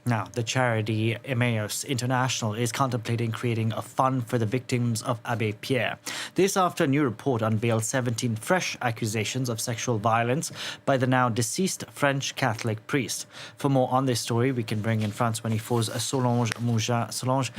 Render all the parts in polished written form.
Now, the charity Emmaus International is contemplating creating a fund for the victims of Abbé Pierre. This after a new report unveiled 17 fresh accusations of sexual violence by the now deceased French Catholic priest. For more on this story, we can bring in France 24's Solange Mougin. Solange,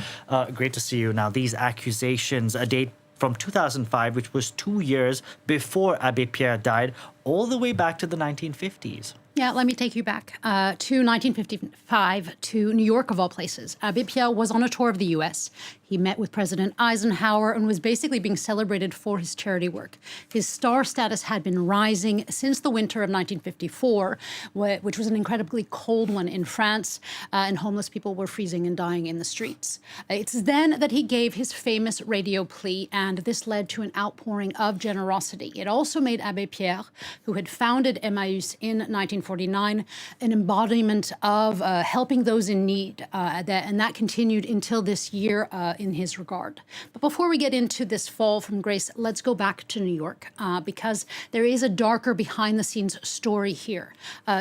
great to see you. Now, these accusations date from 2005, which was 2 years before Abbé Pierre died, all the way back to the 1950s. Yeah, let me take you back to 1955 to New York, of all places. Abbé Pierre was on a tour of the U.S. He met with President Eisenhower and was basically being celebrated for his charity work. His star status had been rising since the winter of 1954, which was an incredibly cold one in France, and homeless people were freezing and dying in the streets. It's then that he gave his famous radio plea, and this led to an outpouring of generosity. It also made Abbé Pierre, who had founded Emmaus in 1949, an embodiment of helping those in need, and that continued until this year in his regard. But before we get into this fall from grace, let's go back to New York, because there is a darker behind-the-scenes story here.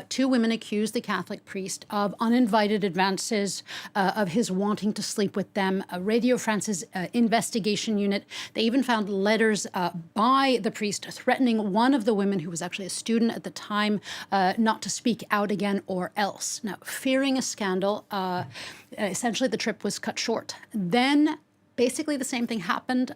2 women accused the Catholic priest of uninvited advances, of his wanting to sleep with them. Radio France's investigation unit, they even found letters by the priest threatening one of the women, who was actually a student at the time, not to speak out again or else. Now, fearing a scandal, essentially the trip was cut short. Then basically the same thing happened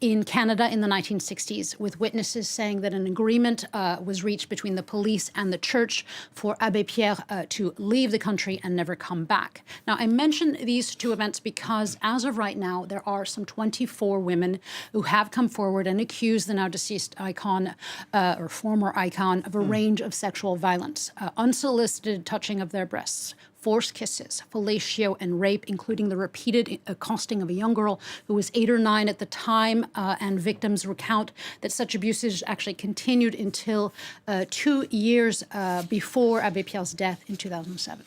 in Canada in the 1960s, with witnesses saying that an agreement was reached between the police and the church for Abbé Pierre to leave the country and never come back. Now, I mention these 2 events because as of right now, there are some 24 women who have come forward and accused the now deceased icon or former icon of a range of sexual violence, unsolicited touching of their breasts, forced kisses, fellatio, and rape, including the repeated accosting of a young girl who was 8 or 9 at the time, and victims recount that such abuses actually continued until 2 years before Abbé Pierre's death in 2007.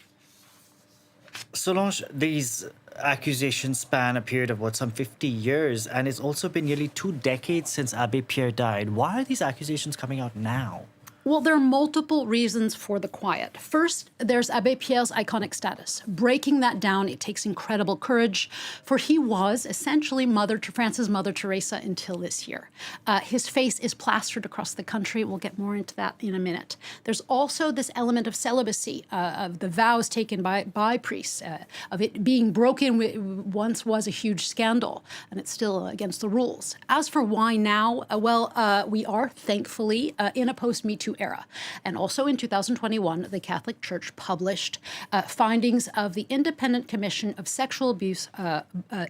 Solange, these accusations span a period of, some 50 years, and it's also been nearly 2 decades since Abbé Pierre died. Why are these accusations coming out now? Well, there are multiple reasons for the quiet. First, there's Abbé Pierre's iconic status. Breaking that down, it takes incredible courage, for he was essentially France's Mother Teresa until this year. His face is plastered across the country. We'll get more into that in a minute. There's also this element of celibacy, of the vows taken by priests, of it being broken once was a huge scandal, and it's still against the rules. As for why now, we are thankfully in a post-Me Too era. And also in 2021, the Catholic Church published findings of the Independent Commission of Sexual Abuse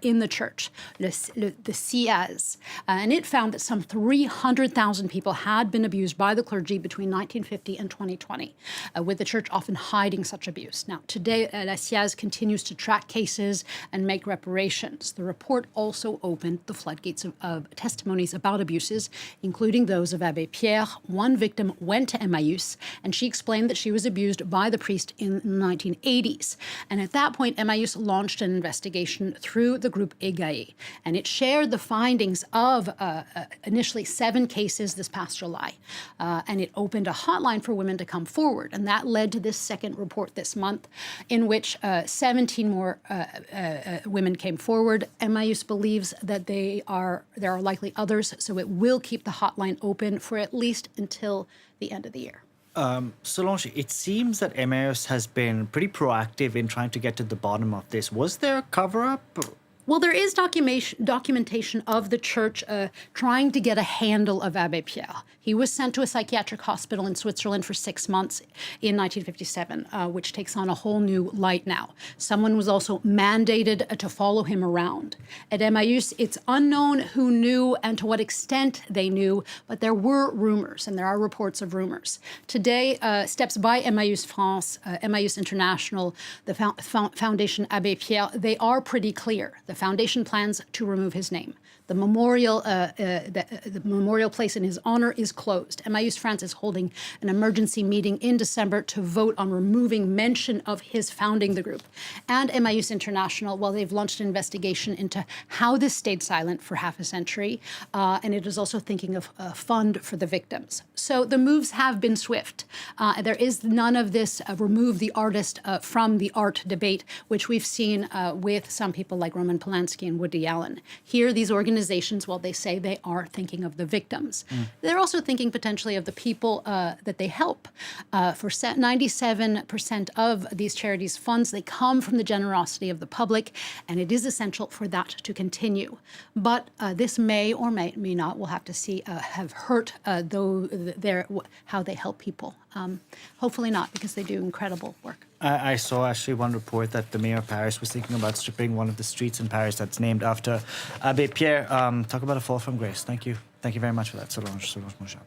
in the Church, the CIAS. And it found that some 300,000 people had been abused by the clergy between 1950 and 2020, with the Church often hiding such abuse. Now, today, la CIAS continues to track cases and make reparations. The report also opened the floodgates of testimonies about abuses, including those of Abbé Pierre. One victim went to Emmaus, and she explained that she was abused by the priest in the 1980s. And at that point, Emmaus launched an investigation through the group EGAE, and it shared the findings of initially 7 cases this past July. And it opened a hotline for women to come forward, and that led to this second report this month, in which 17 more women came forward. Emmaus believes that there are likely others, so it will keep the hotline open for at least until the end of the year. Solange, it seems that Emmaus has been pretty proactive in trying to get to the bottom of this. Was there a cover-up? Well, there is documentation of the Church trying to get a handle of Abbé Pierre. He was sent to a psychiatric hospital in Switzerland for 6 months in 1957, which takes on a whole new light now. Someone was also mandated to follow him around. At Emmaus, it's unknown who knew and to what extent they knew, but there were rumors, and there are reports of rumors. Today, steps by Emmaus France, Emmaus International, the Foundation Abbé Pierre, they are pretty clear. The The foundation plans to remove his name. The memorial, the memorial place in his honor is closed. Emmaüs France is holding an emergency meeting in December to vote on removing mention of his founding the group. And Emmaüs International, well, they've launched an investigation into how this stayed silent for half a century, and it is also thinking of a fund for the victims. So the moves have been swift. There is none of this remove the artist from the art debate, which we've seen with some people like Roman Polanski and Woody Allen. Here, these organizations, well, they say they are thinking of the victims. They're also thinking potentially of the people that they help. For 97% of these charities' funds, they come from the generosity of the public, and it is essential for that to continue. But this may or may not, we'll have to see, have hurt how they help people. Hopefully not, because they do incredible work. I saw actually one report that the mayor of Paris was thinking about stripping one of the streets in Paris that's named after Abbé Pierre. Talk about a fall from grace. Thank you. Thank you very much for that, Solange Mouchard.